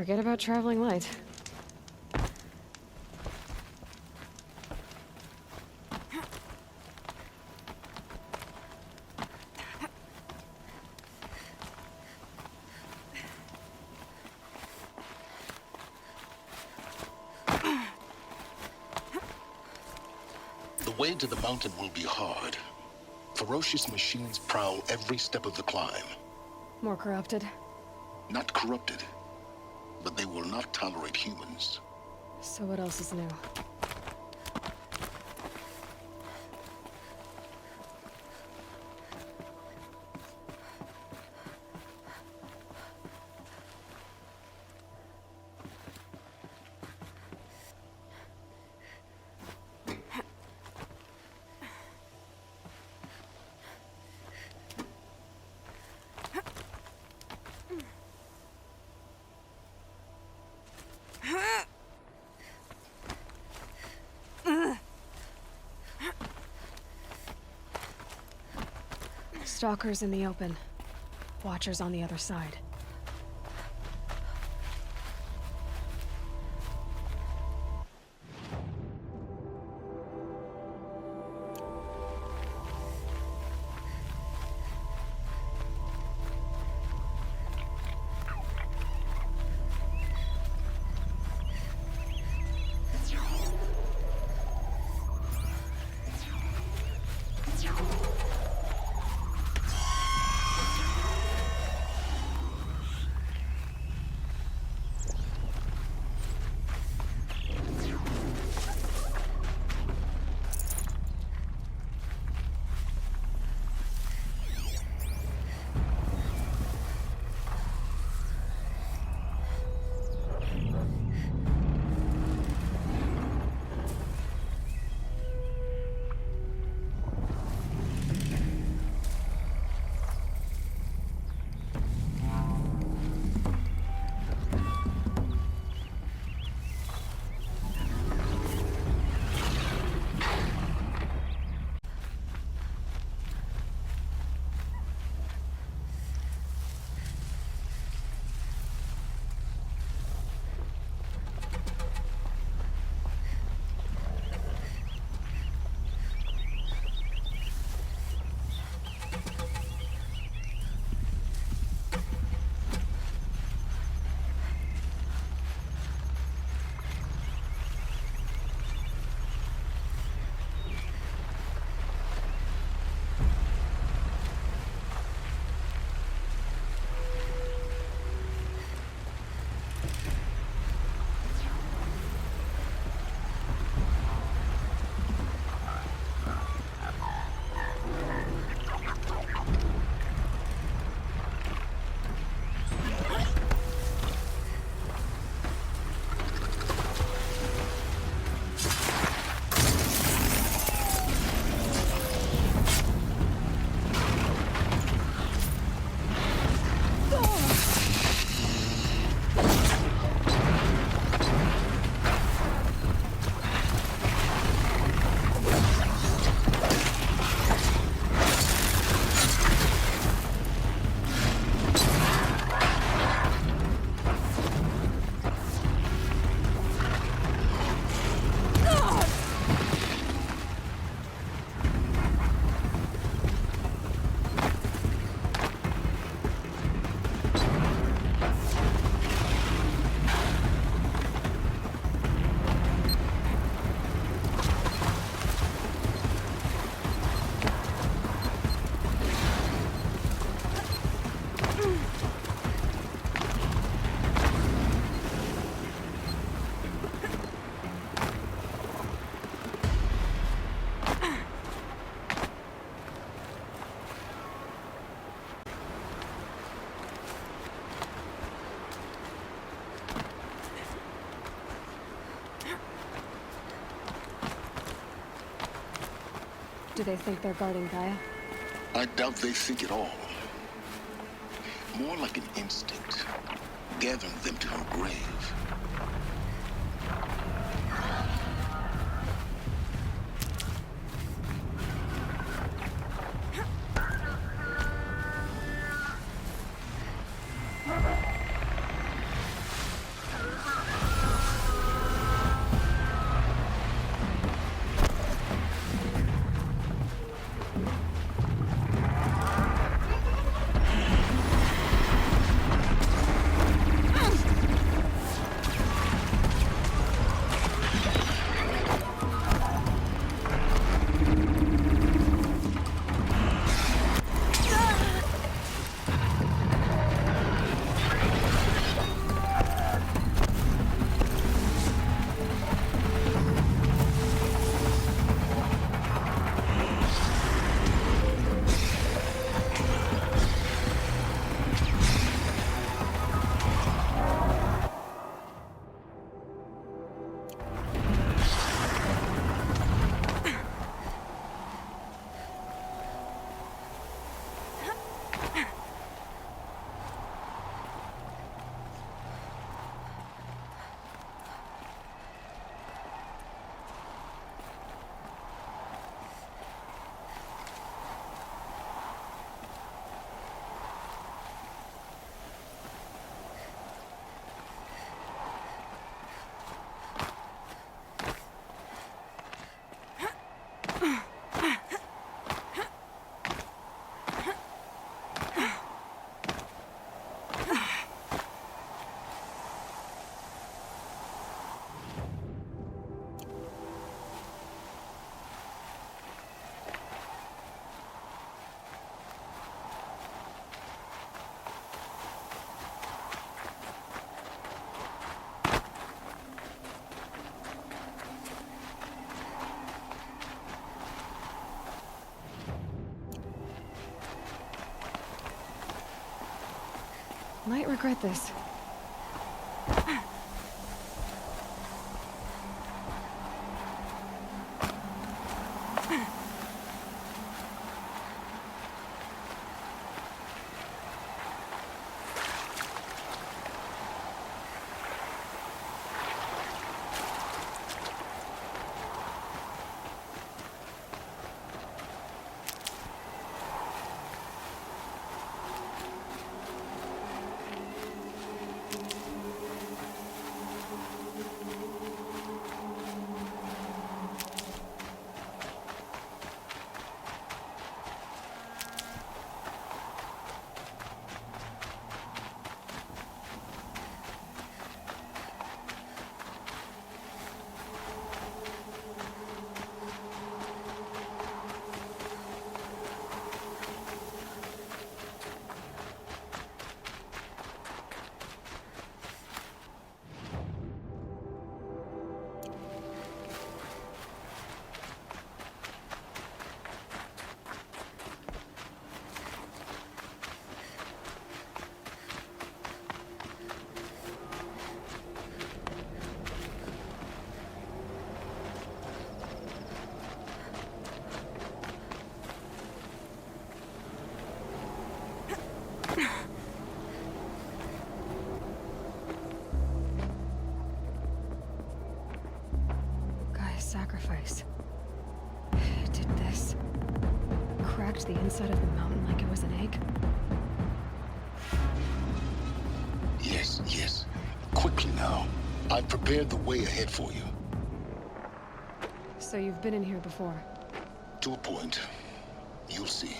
Forget about traveling light. The way to the mountain will be hard. Ferocious machines prowl every step of the climb. More corrupted? Not corrupted, but they will not tolerate humans. So what else is new? Stalkers in the open. Watchers on the other side. Do they think they're guarding Gaia? I doubt they think at all. More like an instinct, gathering them to her grave. Might regret this. Sacrifice. It did this. Cracked the inside of the mountain like it was an egg. Yes, yes. Quickly now. I've prepared the way ahead for you. So you've been in here before? To a point. You'll see.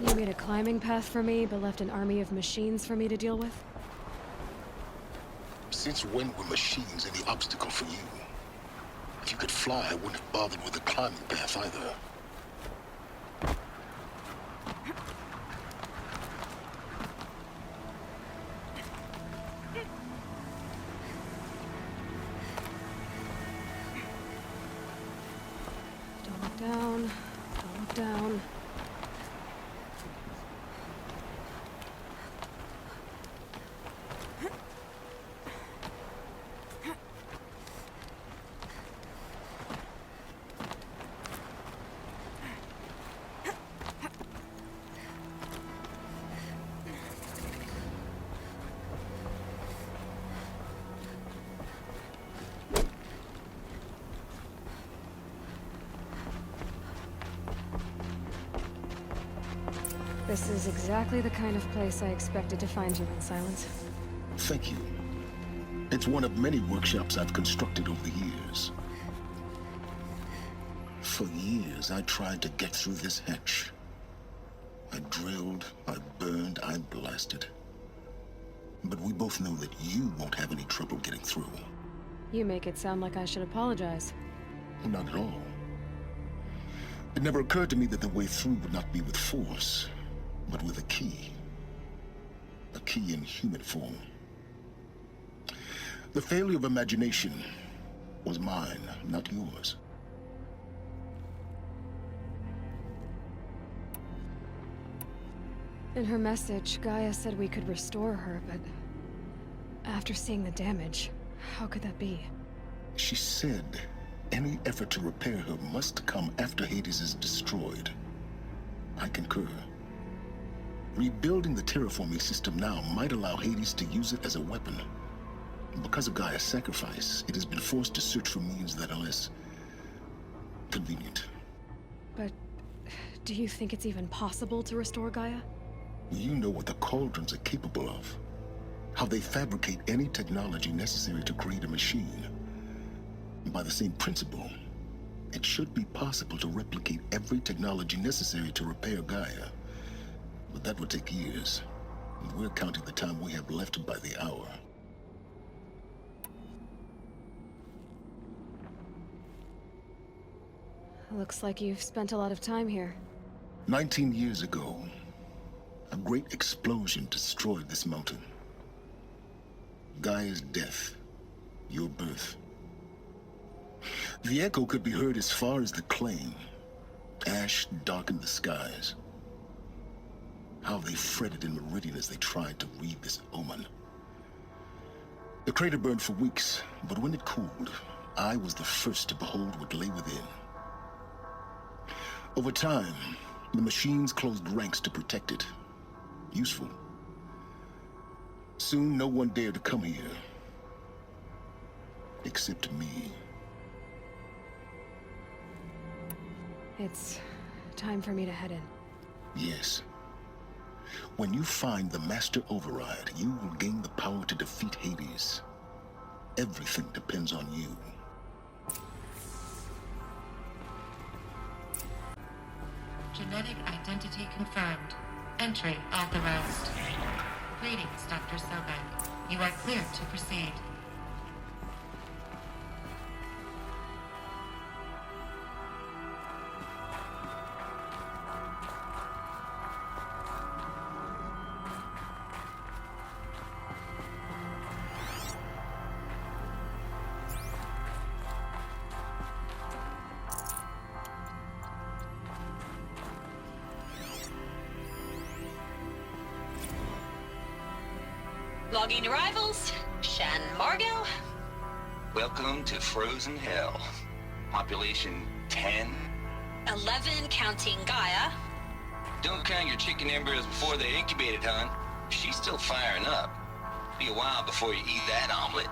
You made a climbing path for me, but left an army of machines for me to deal with? Since when were machines any obstacle for you? If you could fly, I wouldn't have bothered with a climbing path either. Don't look down. Don't look down. This is exactly the kind of place I expected to find you in, Silence. Thank you. It's one of many workshops I've constructed over the years. For years, I tried to get through this hatch. I drilled, I burned, I blasted. But we both know that you won't have any trouble getting through. You make it sound like I should apologize. Not at all. It never occurred to me that the way through would not be with force, but with a key. A key in human form. The failure of imagination was mine, not yours. In her message, Gaia said we could restore her, but after seeing the damage, how could that be? She said any effort to repair her must come after Hades is destroyed. I concur. Rebuilding the terraforming system now might allow Hades to use it as a weapon. Because of Gaia's sacrifice, it has been forced to search for means that are less convenient. But do you think it's even possible to restore Gaia? You know what the Cauldrons are capable of. How they fabricate any technology necessary to create a machine. By the same principle, it should be possible to replicate every technology necessary to repair Gaia. But that would take years, and we're counting the time we have left by the hour. Looks like you've spent a lot of time here. 19 years ago, a great explosion destroyed this mountain. Gaia's death your birth. The echo could be heard as far as the claim. Ash darkened the skies. How they fretted in meridian as they tried to read this omen. The crater burned for weeks, but when it cooled, I was the first to behold what lay within. Over time, the machines closed ranks to protect it. Useful. Soon, no one dared to come here. Except me. It's time for me to head in. Yes. When you find the Master Override, you will gain the power to defeat Hades. Everything depends on you. Genetic identity confirmed. Entry authorized. Greetings, Dr. Sobek. You are cleared to proceed. Logging arrivals, Shan Margot. Welcome to Frozen Hell. Population 10. 11 counting Gaia. Don't count your chicken embryos before they're incubated, hon. She's still firing up. Be a while before you eat that omelet.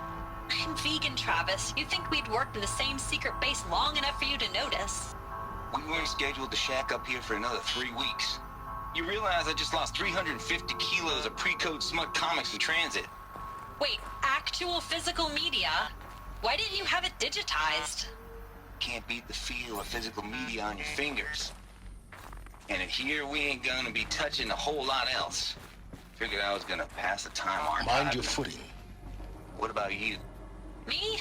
I'm vegan, Travis. You'd think we'd worked in the same secret base long enough for you to notice. We weren't scheduled to shack up here for another 3 weeks. You realize I just lost 350 kilos of pre-code smut comics in transit. Wait, actual physical media? Why didn't you have it digitized? Can't beat the feel of physical media on your fingers. And in here, we ain't gonna be touching a whole lot else. Figured I was gonna pass the time archiving. Mind your footing. What about you? Me?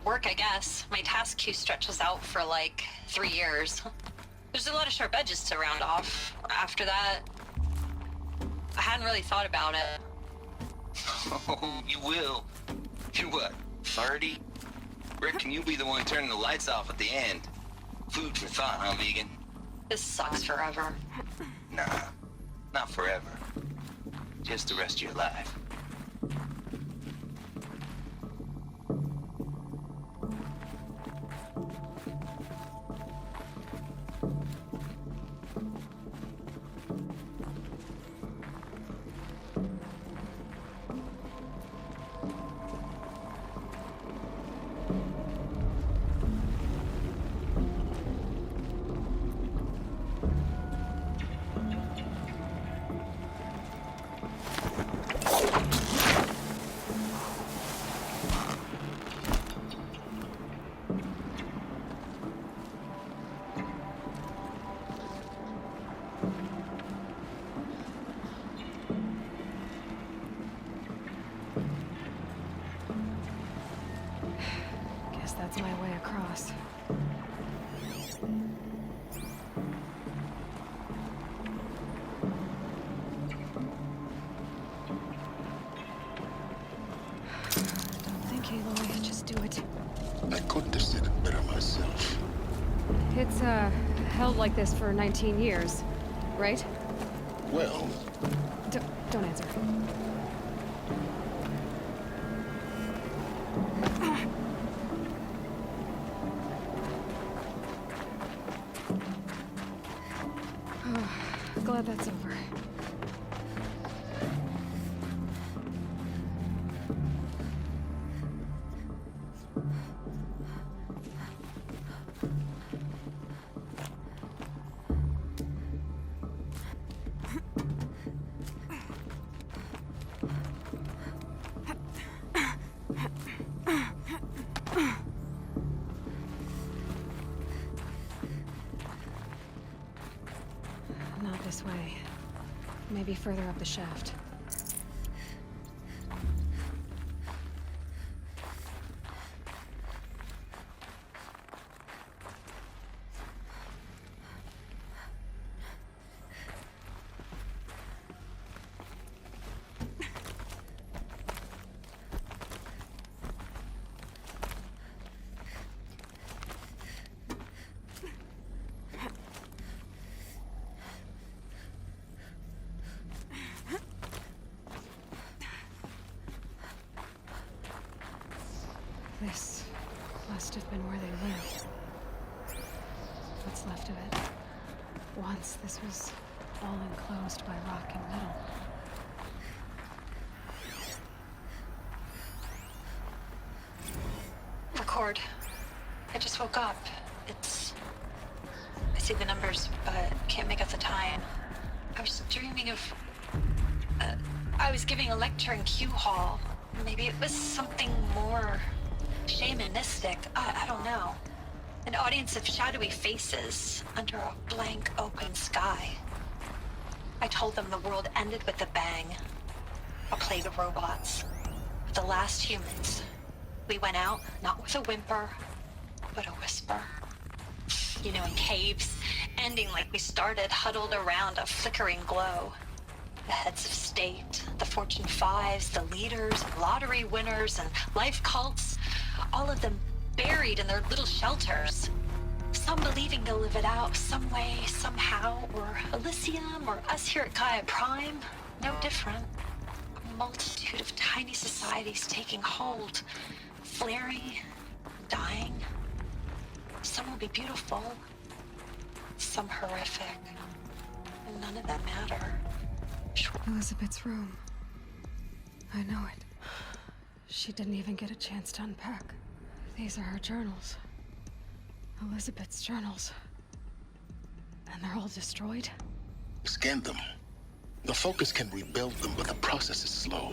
Work, I guess. My task queue stretches out for like 3 years. There's a lot of sharp edges to round off. After that, I hadn't really thought about it. Oh, you will. You're what, 30? Reckon you'll be the one turning the lights off at the end. Food for thought, huh, vegan? This sucks forever. Nah, not forever. Just the rest of your life. Guess that's my way across. Don't think, Aloy. Just do it. I couldn't have said it better myself. It's, held like this for 19 years, right? Well, Don't answer. Glad that's over. Not this way. Maybe further up the shaft. Must have been where they lived. What's left of it. Once this was all enclosed by rock and metal. Record. I just woke up. I see the numbers, but can't make out the time. I was dreaming of... I was giving a lecture in Q Hall. Maybe it was something more shamanistic. I don't know. An audience of shadowy faces under a blank open sky. I told them the world ended with a bang. A plague of robots. The last humans. We went out, not with a whimper, but a whisper. You know, in caves, ending like we started, huddled around a flickering glow. The heads of state, the Fortune 5s, the leaders, lottery winners, and life cults, all of them buried in their little shelters. Some believing they'll live it out some way, somehow, or Elysium, or us here at Gaia Prime, no different. A multitude of tiny societies taking hold, flaring, dying. Some will be beautiful, some horrific, and none of them matter. Elizabeth's room. I know it. She didn't even get a chance to unpack. These are her journals. Elizabeth's journals. And they're all destroyed? Scan them. The Focus can rebuild them, but the process is slow.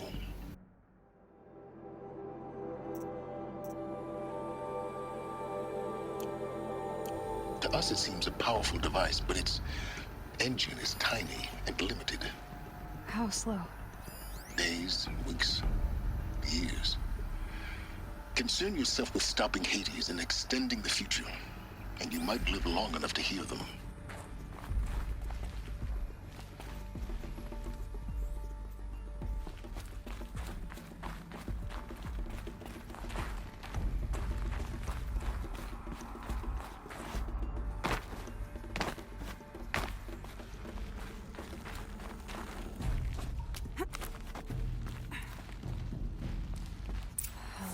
To us, it seems a powerful device, but its engine is tiny and limited. How slow? Days, weeks, years. Concern yourself with stopping Hades and extending the future, and you might live long enough to hear them.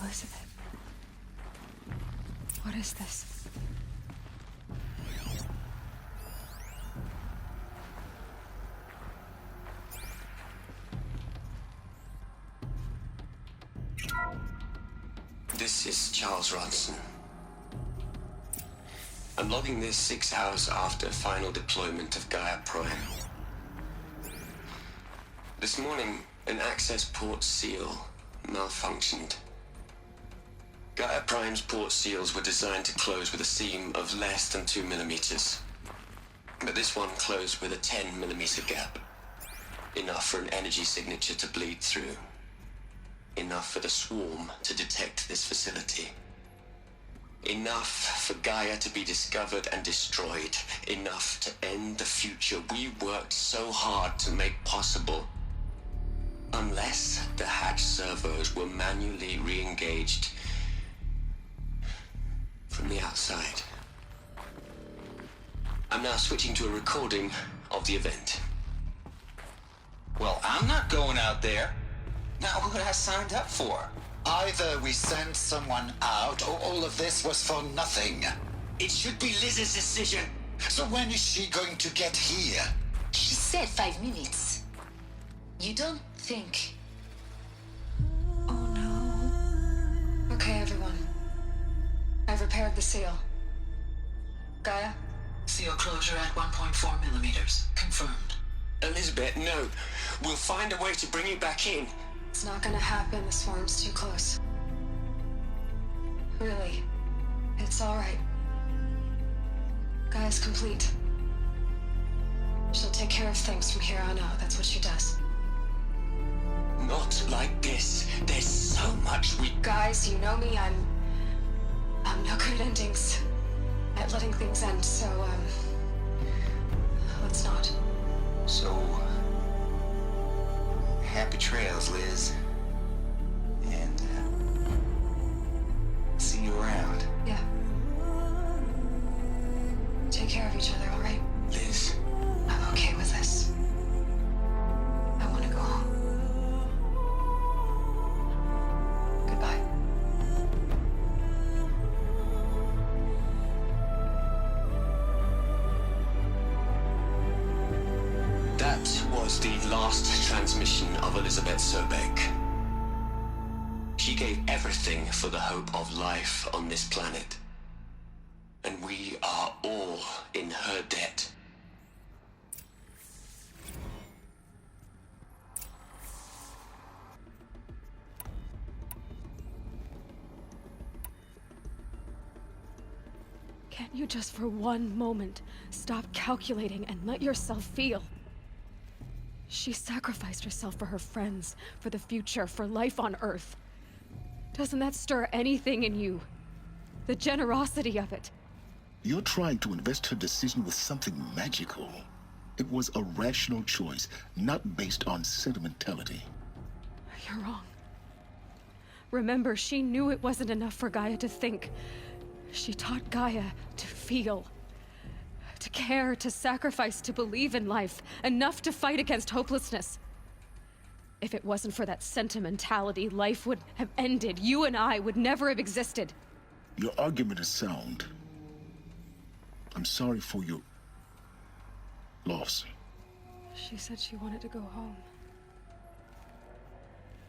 Elizabeth. What is this? This is Charles Ronson. I'm logging this 6 hours after final deployment of Gaia Prime. This morning, an access port seal malfunctioned. Gaia Prime's port seals were designed to close with a seam of less than 2 millimeters. But this one closed with a 10 millimeter gap. Enough for an energy signature to bleed through. Enough for the swarm to detect this facility. Enough for Gaia to be discovered and destroyed. Enough to end the future we worked so hard to make possible. Unless the hatch servos were manually re-engaged from the outside. I'm now switching to a recording of the event. Well, I'm not going out there. Now, what I signed up for? Either we send someone out, or all of this was for nothing. It should be Liz's decision. So when is she going to get here? She said 5 minutes. You don't think... Oh no. Okay, everyone. I've repaired the seal. Gaia? Seal closure at 1.4 millimeters. Confirmed. Elizabeth, no. We'll find a way to bring you back in. It's not gonna happen. The swarm's too close. Really. It's alright. Gaia's complete. She'll take care of things from here on out. That's what she does. Not like this. There's so much we... Guys, you know me. I'm no good at endings. At letting things end, so, let's not. So, happy trails, Liz. And, see you around. Yeah. Take care of each other, alright? Liz. I'm okay with this. I want to go home. Goodbye. last transmission of Elizabeth Sobek. She gave everything for the hope of life on this planet. And we are all in her debt. Can't you just for one moment stop calculating and let yourself feel? She sacrificed herself for her friends, for the future, for life on Earth. Doesn't that stir anything in you? The generosity of it. You're trying to invest her decision with something magical. It was a rational choice, not based on sentimentality. You're wrong. Remember, she knew it wasn't enough for Gaia to think. She taught Gaia to feel. To care, to sacrifice, to believe in life. Enough to fight against hopelessness. If it wasn't for that sentimentality, life would have ended. You and I would never have existed. Your argument is sound. I'm sorry for your loss. She said she wanted to go home.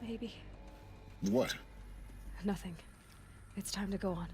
Maybe. What? Nothing. It's time to go on.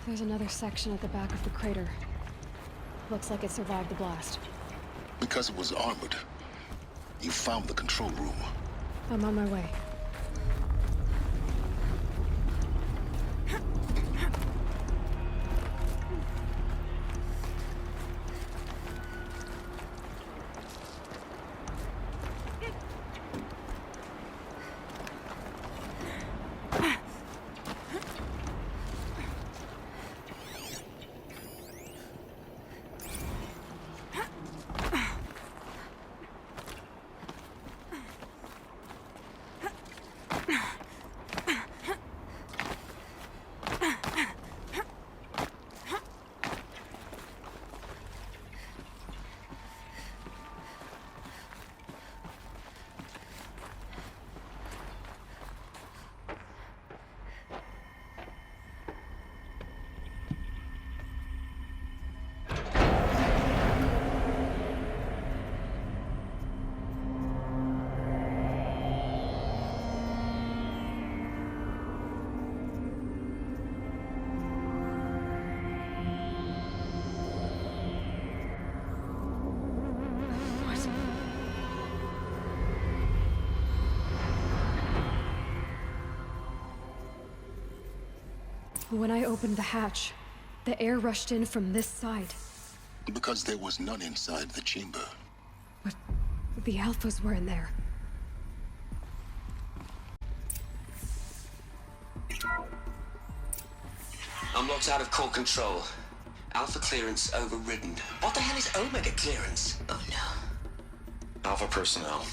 There's another section at the back of the crater. Looks like it survived the blast. Because it was armored. You found the control room. I'm on my way. When I opened the hatch, the air rushed in from this side. Because there was none inside the chamber. But the Alphas were in there. I'm locked out of core control. Alpha clearance overridden. What the hell is Omega clearance? Oh no. Alpha personnel.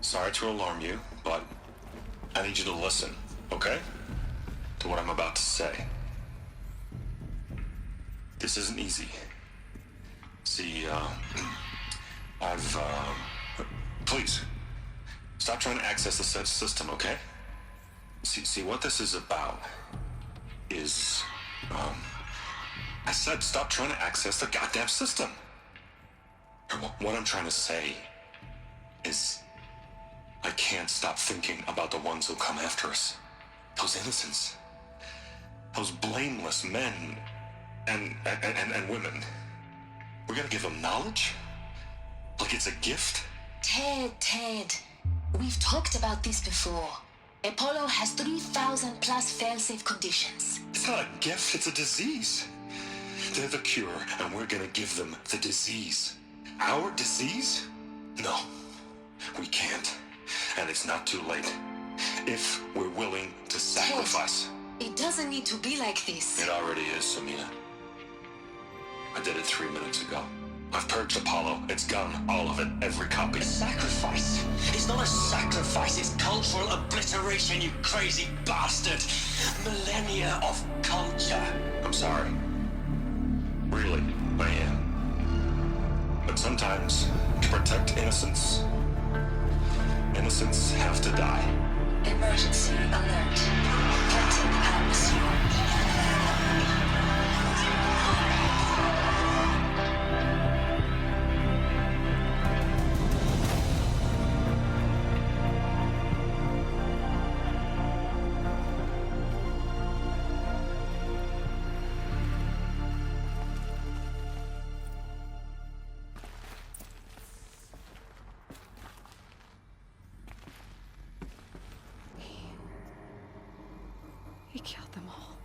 Sorry to alarm you, but I need you to listen, okay? To what I'm about to say. This isn't easy. See, please, stop trying to access the said system, okay? See, what this is about is, I said stop trying to access the goddamn system. What I'm trying to say is, I can't stop thinking about the ones who'll come after us. Those innocents. Those blameless men and women. We're gonna give them knowledge? Like it's a gift? Ted, we've talked about this before. Apollo has 3,000 plus fail-safe conditions. It's not a gift, it's a disease. They're the cure, and we're gonna give them the disease. Our disease? No, we can't. And it's not too late. If we're willing to sacrifice. Ted, it doesn't need to be like this. It already is, Samina. I did it 3 minutes ago. I've purged Apollo. It's gone. All of it. Every copy. A sacrifice? It's not a sacrifice, it's cultural obliteration, you crazy bastard! Millennia of culture. I'm sorry. Really, I am. But sometimes, to protect innocence, innocents have to die. Emergency alert. Captain atmosphere. He killed them all.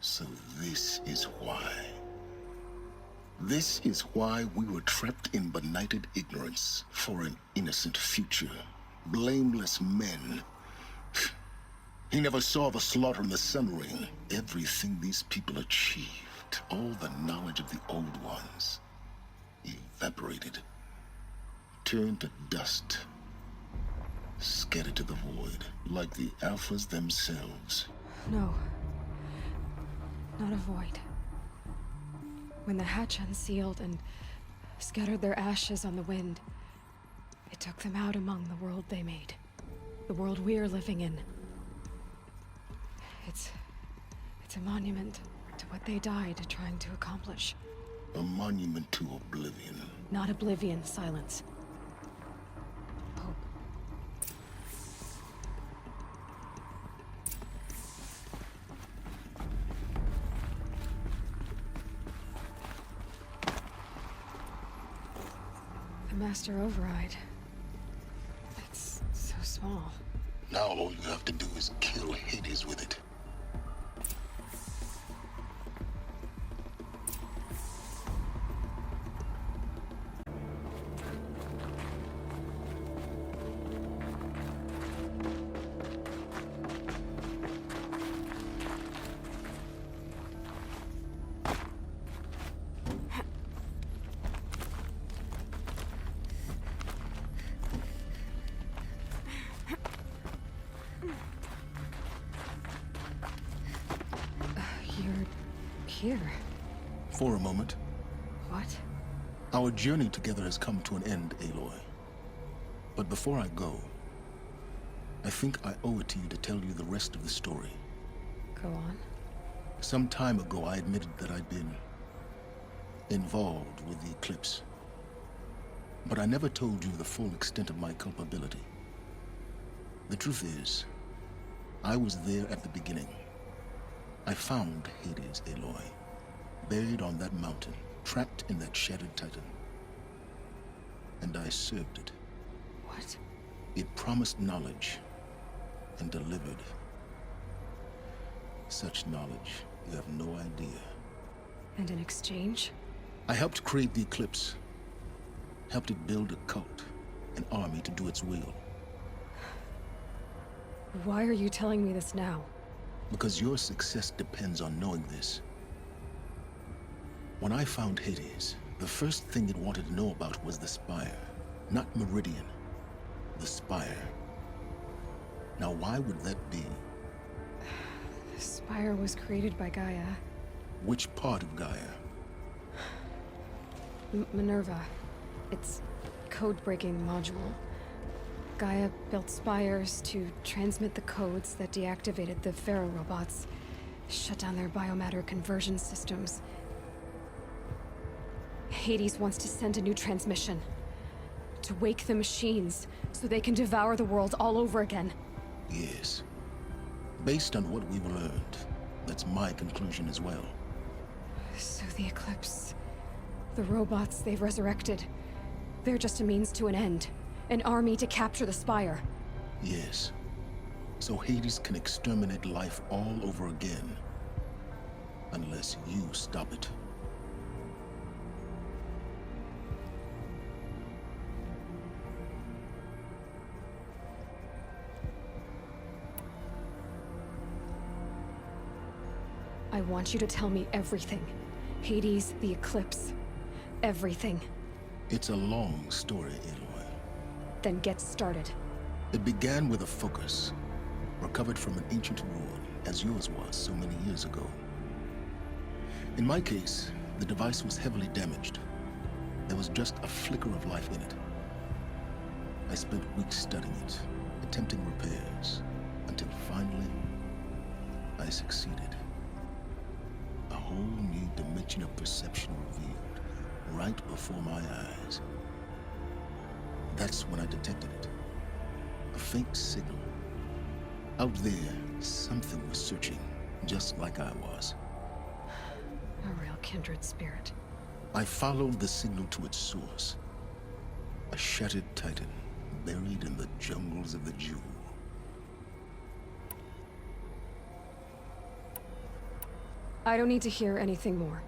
So this is why. This is why we were trapped in benighted ignorance for an innocent future. Blameless men. He never saw the slaughter in the Sun Ring. Everything these people achieved, all the knowledge of the old ones, evaporated, turned to dust, scattered to the void, like the Alphas themselves. No. Not a void. When the hatch unsealed and scattered their ashes on the wind, it took them out among the world they made. The world we're living in. It's a monument to what they died trying to accomplish. A monument to oblivion. Not oblivion, silence. Hope. The Master Override. It's so small. Now all you have to do is kill Hades with it. You're here. For a moment. What? Our journey together has come to an end, Aloy. But before I go, I think I owe it to you to tell you the rest of the story. Go on. Some time ago, I admitted that I'd been involved with the eclipse. But I never told you the full extent of my culpability. The truth is, I was there at the beginning. I found Hades, Aloy, buried on that mountain, trapped in that shattered titan. And I served it. What? It promised knowledge and delivered. Such knowledge, you have no idea. And in exchange? I helped create the eclipse. Helped it build a cult, an army to do its will. Why are you telling me this now? Because your success depends on knowing this. When I found Hades, the first thing it wanted to know about was the Spire, not Meridian. The Spire. Now, why would that be? The Spire was created by Gaia. Which part of Gaia? Minerva. It's code-breaking module. Gaia built spires to transmit the codes that deactivated the Pharaoh robots, shut down their biomatter conversion systems. Hades wants to send a new transmission. To wake the machines, so they can devour the world all over again. Yes. Based on what we've learned, that's my conclusion as well. So the Eclipse... the robots they've resurrected... they're just a means to an end. An army to capture the Spire. Yes. So Hades can exterminate life all over again. Unless you stop it. I want you to tell me everything. Hades, the Eclipse, everything. It's a long story, Aloy. Then get started. It began with a focus, recovered from an ancient ruin, as yours was so many years ago. In my case, the device was heavily damaged. There was just a flicker of life in it. I spent weeks studying it, attempting repairs, until finally, I succeeded. A whole new dimension of perception revealed, right before my eyes. That's when I detected it. A faint signal. Out there, something was searching, just like I was. A real kindred spirit. I followed the signal to its source. A shattered titan, buried in the jungles of the Jewel. I don't need to hear anything more.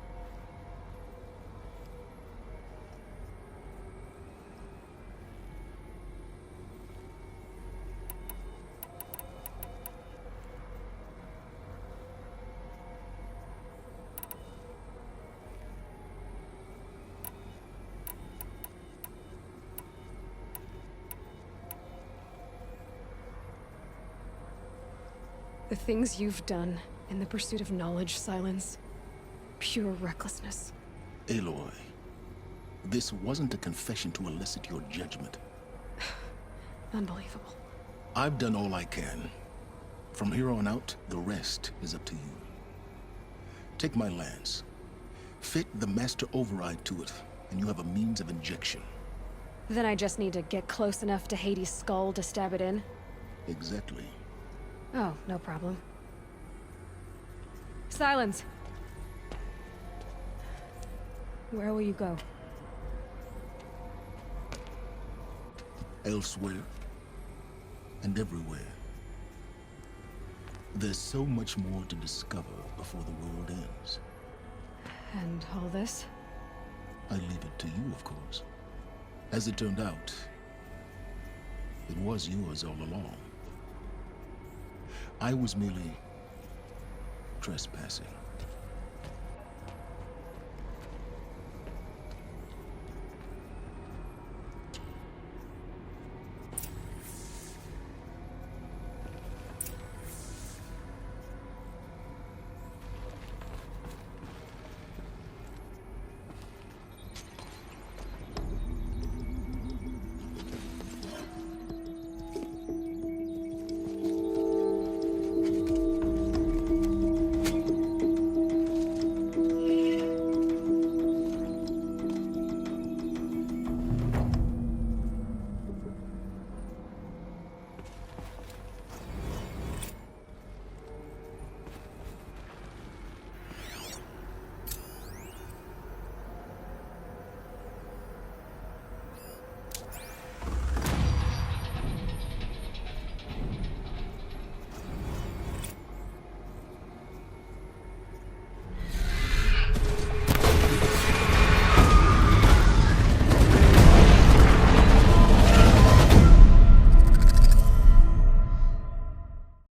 The things you've done in the pursuit of knowledge, Silence. Pure recklessness. Aloy, this wasn't a confession to elicit your judgment. Unbelievable. I've done all I can. From here on out, the rest is up to you. Take my lance. Fit the master override to it, and you have a means of injection. Then I just need to get close enough to Hades' skull to stab it in? Exactly. Oh, no problem. Silence! Where will you go? Elsewhere. And everywhere. There's so much more to discover before the world ends. And all this? I leave it to you, of course. As it turned out, it was yours all along. I was merely trespassing.